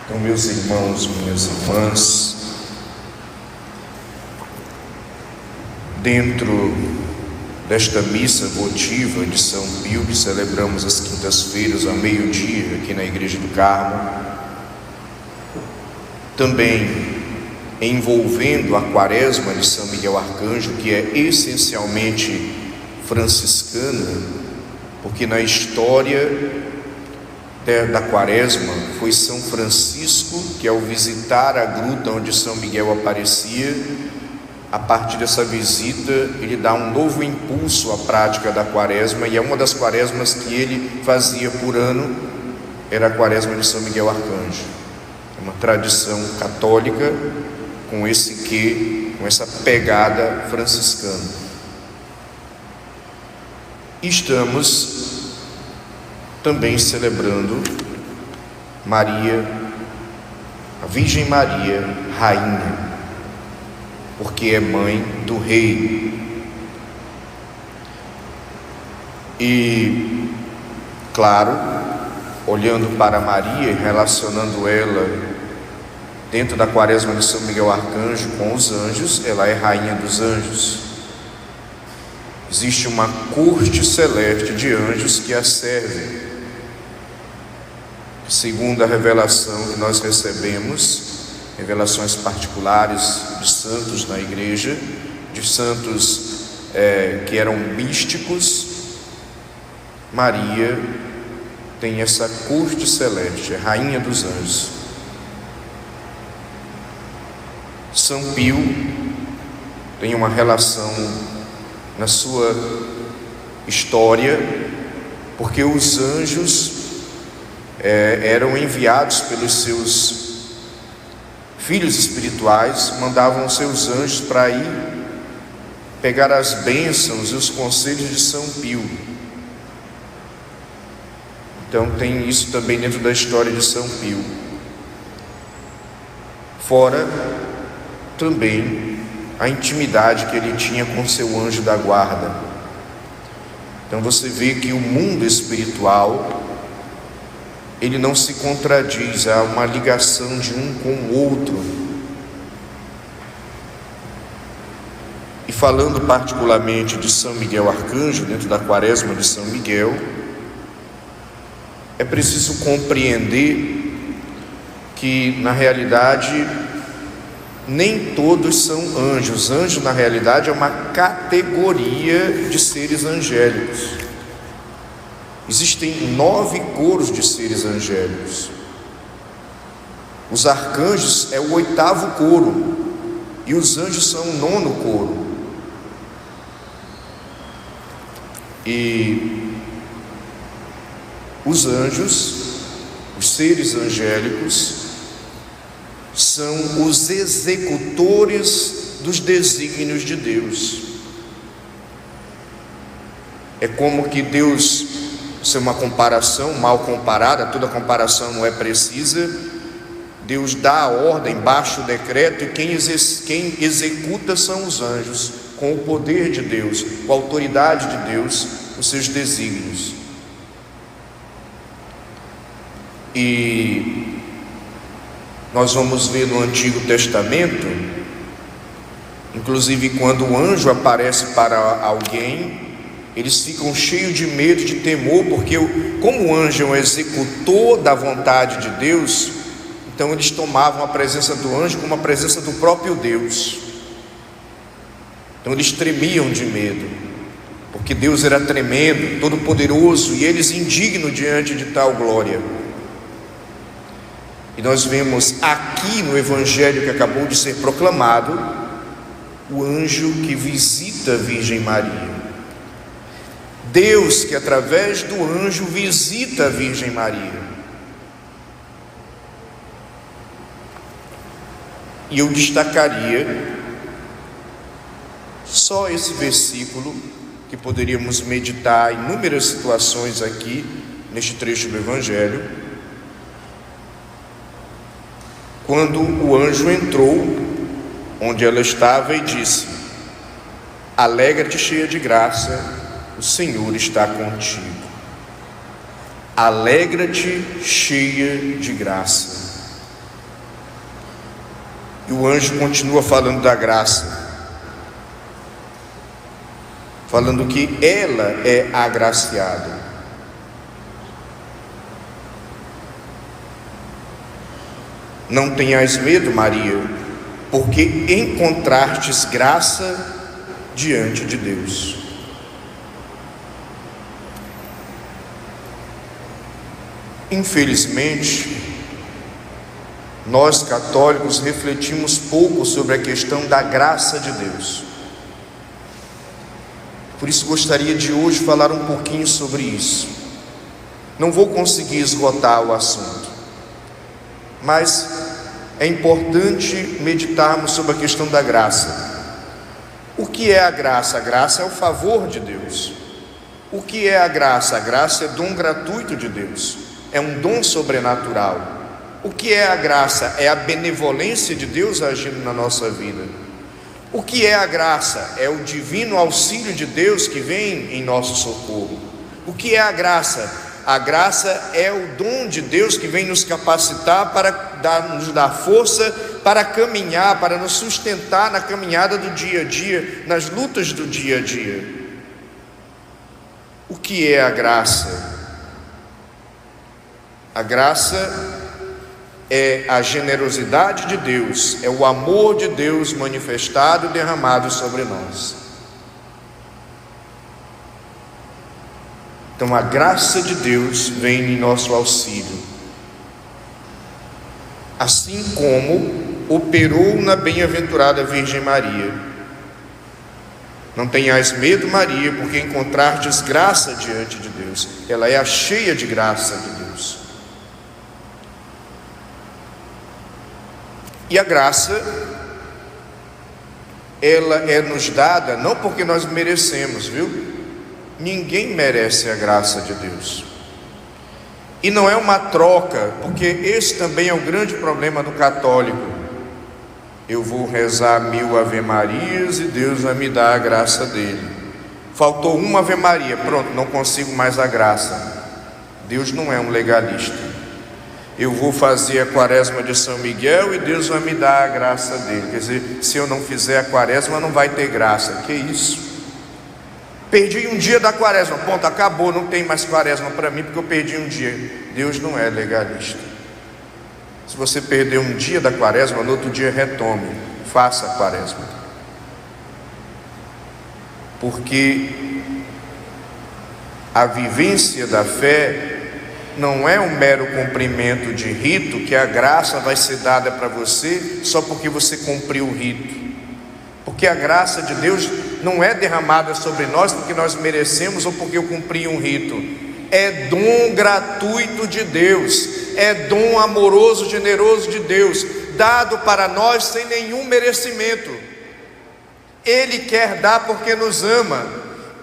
Então, meus irmãos, minhas irmãs, dentro desta missa votiva de São Pio, que celebramos às quintas-feiras ao meio-dia aqui na Igreja do Carmo, também envolvendo a Quaresma de São Miguel Arcanjo, que é essencialmente franciscana, porque na história da Quaresma foi São Francisco que, ao visitar a gruta onde São Miguel aparecia, a partir dessa visita ele dá um novo impulso à prática da Quaresma, e é uma das Quaresmas que ele fazia por ano, era a Quaresma de São Miguel Arcanjo. É uma tradição católica com essa pegada franciscana. Estamos também celebrando Maria, a Virgem Maria, Rainha, porque é mãe do Rei. E, claro, olhando para Maria e relacionando ela dentro da Quaresma de São Miguel Arcanjo com os anjos, ela é Rainha dos Anjos. Existe uma corte celeste de anjos que a servem. Segundo a revelação que nós recebemos, revelações particulares de santos na igreja, de santos que eram místicos, Maria tem essa corte celeste, é Rainha dos Anjos. São Pio tem uma relação na sua história, porque os anjos eram enviados pelos seus filhos espirituais, mandavam seus anjos para ir pegar as bênçãos e os conselhos de São Pio. Então tem isso também dentro da história de São Pio. Fora também a intimidade que ele tinha com seu anjo da guarda. Então você vê que o mundo espiritual, ele não se contradiz, há uma ligação de um com o outro. E falando particularmente de São Miguel Arcanjo, dentro da Quaresma de São Miguel, é preciso compreender que, na realidade, nem todos são anjos. Anjo, na realidade, é uma categoria de seres angélicos. Existem 9 coros de seres angélicos. Os arcanjos é o 8º coro, e os anjos são o 9º coro. E os anjos, os seres angélicos, são os executores dos desígnios de Deus. É como que Deus, isso é uma comparação mal comparada, toda comparação não é precisa. Deus dá a ordem, baixa o decreto, e quem executa são os anjos, com o poder de Deus, com a autoridade de Deus, os seus desígnios. E nós vamos ver no Antigo Testamento, inclusive quando o anjo aparece para alguém, eles ficam cheios de medo, de temor, porque como o anjo é um executor da vontade de Deus, então eles tomavam a presença do anjo como a presença do próprio Deus. Então eles tremiam de medo, porque Deus era tremendo, todo-poderoso, e eles indignos diante de tal glória. E nós vemos aqui no Evangelho que acabou de ser proclamado, o anjo que visita a Virgem Maria. Deus que através do anjo visita a Virgem Maria. E eu destacaria só esse versículo, que poderíamos meditar em inúmeras situações aqui, neste trecho do Evangelho, quando o anjo entrou onde ela estava e disse: alegra-te, cheia de graça, o Senhor está contigo. Alegra-te, cheia de graça. E o anjo continua falando da graça, falando que ela é agraciada. Não tenhas medo, Maria, porque encontrastes graça diante de Deus. Infelizmente, nós católicos refletimos pouco sobre a questão da graça de Deus. Por isso gostaria de hoje falar um pouquinho sobre isso. Não vou conseguir esgotar o assunto, mas é importante meditarmos sobre a questão da graça. O que é a graça? A graça é o favor de Deus. O que é a graça? A graça é dom gratuito de Deus, é um dom sobrenatural. O que é a graça? É a benevolência de Deus agindo na nossa vida. O que é a graça? É o divino auxílio de Deus que vem em nosso socorro. O que é a graça? A graça é o dom de Deus que vem nos capacitar para nos dar força para caminhar, para nos sustentar na caminhada do dia a dia, nas lutas do dia a dia. O que é a graça? A graça é a generosidade de Deus, é o amor de Deus manifestado e derramado sobre nós. Então a graça de Deus vem em nosso auxílio, assim como operou na bem-aventurada Virgem Maria. Não tenhais medo, Maria, porque encontrastes graça diante de Deus. Ela é a cheia de graça de Deus. E a graça, ela é nos dada não porque nós merecemos, viu? Ninguém merece a graça de Deus. E não é uma troca, porque esse também é o grande problema do católico. Eu vou rezar 1000 Ave Marias e Deus vai me dar a graça dele. Faltou uma Ave Maria, pronto, não consigo mais a graça. Deus não é um legalista. Eu vou fazer a quaresma de São Miguel e Deus vai me dar a graça dele. Quer dizer, se eu não fizer a quaresma não vai ter graça. Que isso? Perdi um dia da quaresma, ponto, acabou, não tem mais quaresma para mim porque eu perdi um dia. Deus não é legalista. Se você perder um dia da quaresma, no outro dia retome, faça a quaresma. Porque a vivência da fé não é um mero cumprimento de rito, que a graça vai ser dada para você só porque você cumpriu o rito. Porque a graça de Deus não é derramada sobre nós porque nós merecemos ou porque eu cumpri um rito. É dom gratuito de Deus, é dom amoroso, generoso de Deus, dado para nós sem nenhum merecimento. Ele quer dar porque nos ama.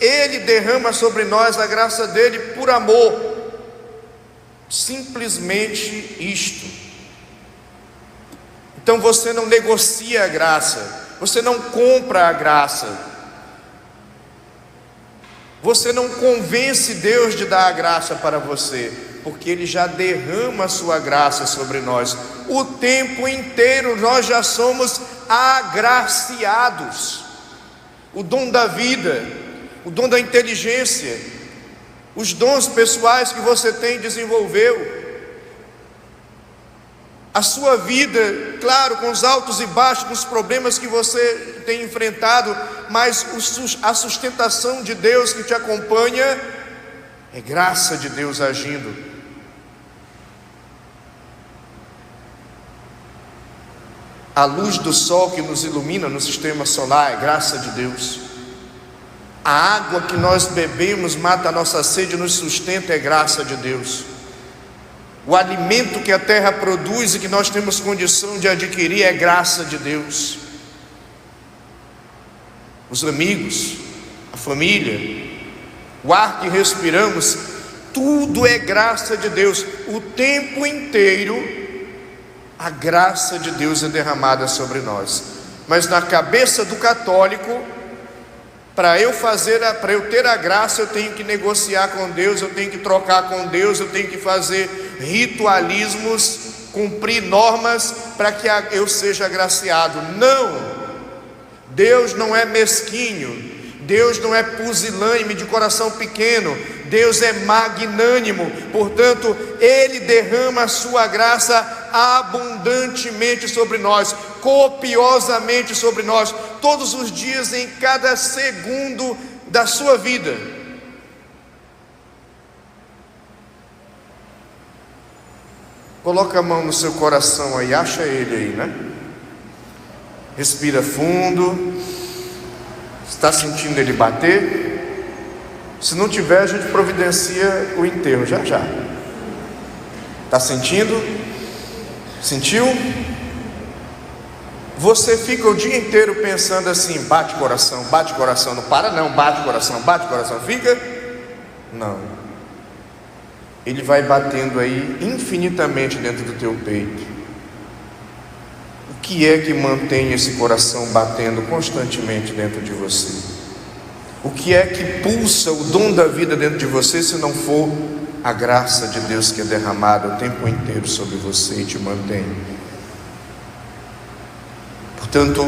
Ele derrama sobre nós a graça dele por amor. Simplesmente isto. Então você não negocia a graça, você não compra a graça, você não convence Deus de dar a graça para você, porque Ele já derrama a sua graça sobre nós. O tempo inteiro nós já somos agraciados. O dom da vida, o dom da inteligência, os dons pessoais que você tem, desenvolveu, a sua vida, claro, com os altos e baixos, com os problemas que você tem enfrentado, mas a sustentação de Deus que te acompanha, é graça de Deus agindo. A luz do sol que nos ilumina no sistema solar é graça de Deus. A água que nós bebemos mata a nossa sede e nos sustenta, é graça de Deus. O alimento que a terra produz e que nós temos condição de adquirir é graça de Deus. Os amigos, a família, o ar que respiramos, tudo é graça de Deus. O tempo inteiro a graça de Deus é derramada sobre nós. Mas na cabeça do católico, para eu ter a graça, eu tenho que negociar com Deus, eu tenho que trocar com Deus, eu tenho que fazer ritualismos cumprir normas para que eu seja agraciado. Não, Deus não é mesquinho, Deus não é pusilânime, de coração pequeno, Deus é magnânimo. Portanto, Ele derrama a sua graça abundantemente sobre nós, copiosamente sobre nós, todos os dias, em cada segundo da sua vida. Coloca a mão no seu coração aí, acha Ele aí, né? Respira fundo. Está sentindo Ele bater? Se não tiver, a gente providencia o enterro já já. Está sentindo? Sentiu? Você fica o dia inteiro pensando assim: bate coração, não para não, bate coração, fica? Não. Ele vai batendo aí infinitamente dentro do teu peito. O que é que mantém esse coração batendo constantemente dentro de você? O que é que pulsa o dom da vida dentro de você, se não for a graça de Deus que é derramada o tempo inteiro sobre você e te mantém? Portanto,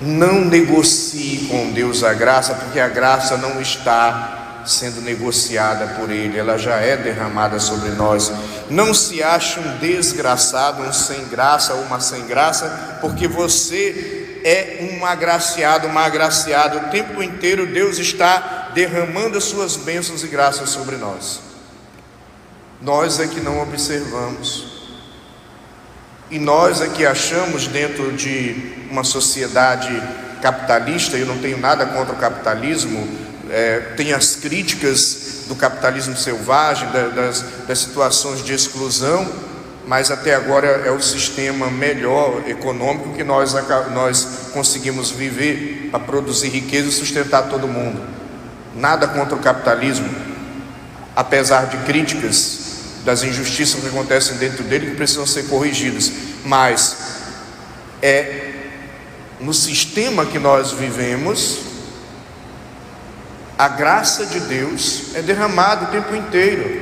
não negocie com Deus a graça, porque a graça não está sendo negociada por Ele, ela já é derramada sobre nós. Não se ache um desgraçado, um sem graça ou uma sem graça, porque você é um agraciado, uma agraciada. O tempo inteiro Deus está derramando as suas bênçãos e graças sobre nós. Nós é que não observamos, e nós é que achamos, dentro de uma sociedade capitalista, eu não tenho nada contra o capitalismo, tem as críticas do capitalismo selvagem, das situações de exclusão, mas até agora é o sistema melhor econômico que nós conseguimos viver para produzir riqueza e sustentar todo mundo. Nada contra o capitalismo, apesar de críticas das injustiças que acontecem dentro dele, que precisam ser corrigidas, mas no sistema que nós vivemos, a graça de Deus é derramada o tempo inteiro.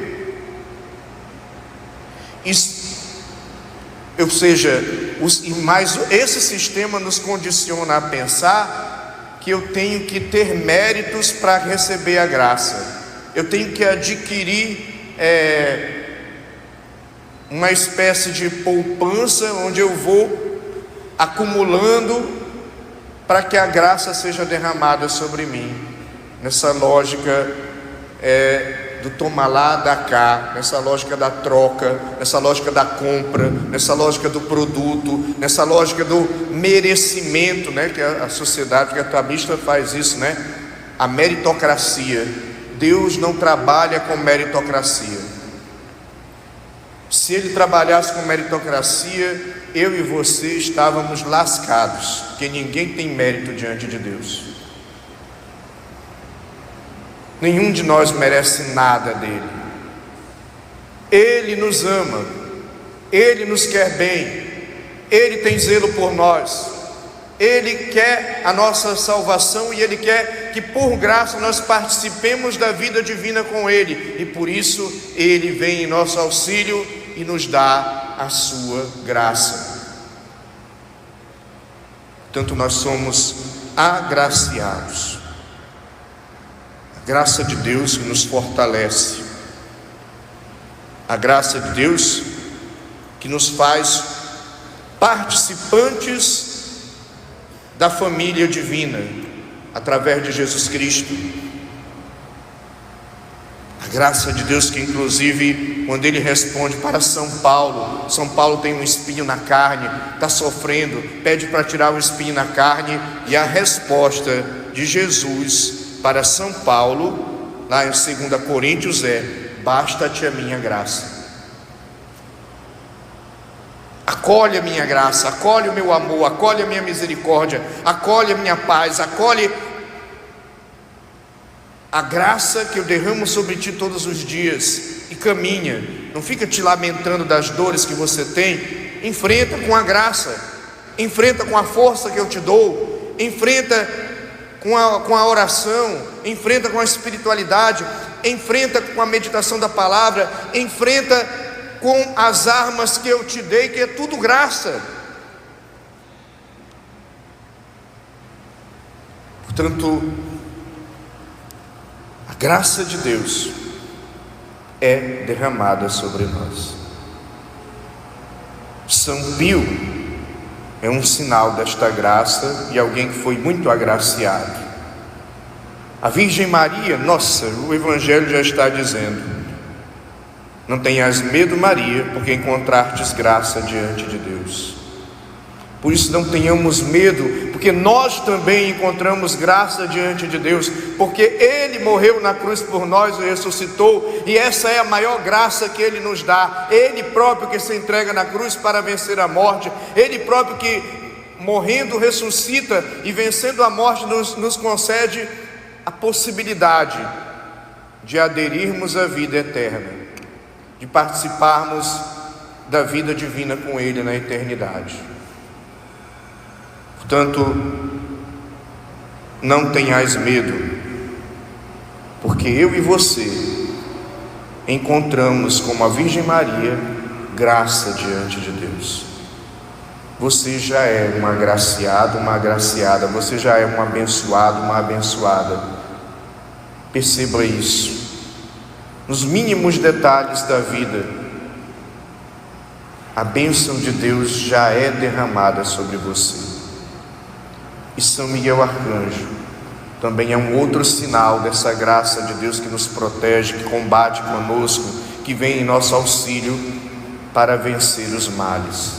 Mas esse sistema nos condiciona a pensar que eu tenho que ter méritos para receber a graça. Eu tenho que adquirir uma espécie de poupança, onde eu vou acumulando para que a graça seja derramada sobre mim. Nessa lógica do toma lá, dá cá, nessa lógica da troca, nessa lógica da compra, nessa lógica do produto, nessa lógica do merecimento, né? Que a sociedade capitalista faz isso, né? A meritocracia. Deus não trabalha com meritocracia. Se Ele trabalhasse com meritocracia, eu e você estávamos lascados, porque ninguém tem mérito diante de Deus. Nenhum de nós merece nada dele. Ele nos ama, Ele nos quer bem, Ele tem zelo por nós, Ele quer a nossa salvação e Ele quer que por graça nós participemos da vida divina com Ele, e por isso Ele vem em nosso auxílio e nos dá a sua graça. Portanto, nós somos agraciados. A graça de Deus que nos fortalece, a graça de Deus que nos faz participantes da família divina, através de Jesus Cristo. A graça de Deus que, inclusive, quando Ele responde para São Paulo tem um espinho na carne, está sofrendo, pede para tirar o espinho na carne, e a resposta de Jesus para São Paulo, lá em 2 Coríntios, basta-te a minha graça. Acolhe a minha graça, acolhe o meu amor, acolhe a minha misericórdia, acolhe a minha paz, acolhe a graça que eu derramo sobre ti todos os dias, e caminha. Não fica te lamentando das dores que você tem. Enfrenta com a graça, enfrenta com a força que eu te dou, enfrenta com a oração, enfrenta com a espiritualidade, enfrenta com a meditação da palavra, enfrenta com as armas que eu te dei, que é tudo graça. Portanto, a graça de Deus é derramada sobre nós. São Pio é um sinal desta graça e alguém que foi muito agraciado. A Virgem Maria, nossa, o Evangelho já está dizendo: não tenhas medo, Maria, porque encontrastes graça diante de Deus. Por isso não tenhamos medo, porque nós também encontramos graça diante de Deus, porque Ele morreu na cruz por nós e ressuscitou, e essa é a maior graça que Ele nos dá. Ele próprio que se entrega na cruz para vencer a morte, Ele próprio que morrendo ressuscita e vencendo a morte nos concede a possibilidade de aderirmos à vida eterna, de participarmos da vida divina com Ele na eternidade. Portanto, não tenhais medo, porque eu e você encontramos, como a Virgem Maria, graça diante de Deus. Você já é um agraciado, uma agraciada, você já é um abençoado, uma abençoada. Perceba isso. Nos mínimos detalhes da vida, a bênção de Deus já é derramada sobre você. E São Miguel Arcanjo também é um outro sinal dessa graça de Deus que nos protege, que combate conosco, que vem em nosso auxílio para vencer os males.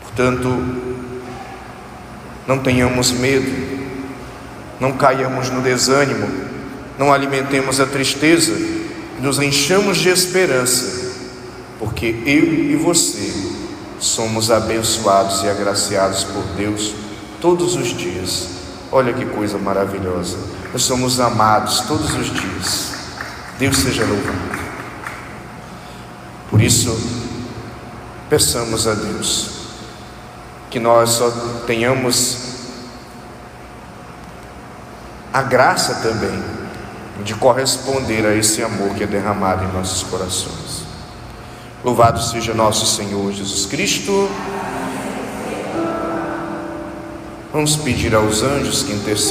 Portanto, não tenhamos medo, não caiamos no desânimo, não alimentemos a tristeza, nos enchamos de esperança, porque eu e você somos abençoados e agraciados por Deus todos os dias. Olha que coisa maravilhosa, nós somos amados todos os dias. Deus seja louvado. Por isso, peçamos a Deus que nós só tenhamos a graça também de corresponder a esse amor que é derramado em nossos corações. Louvado seja nosso Senhor Jesus Cristo. Vamos pedir aos anjos que intercedam.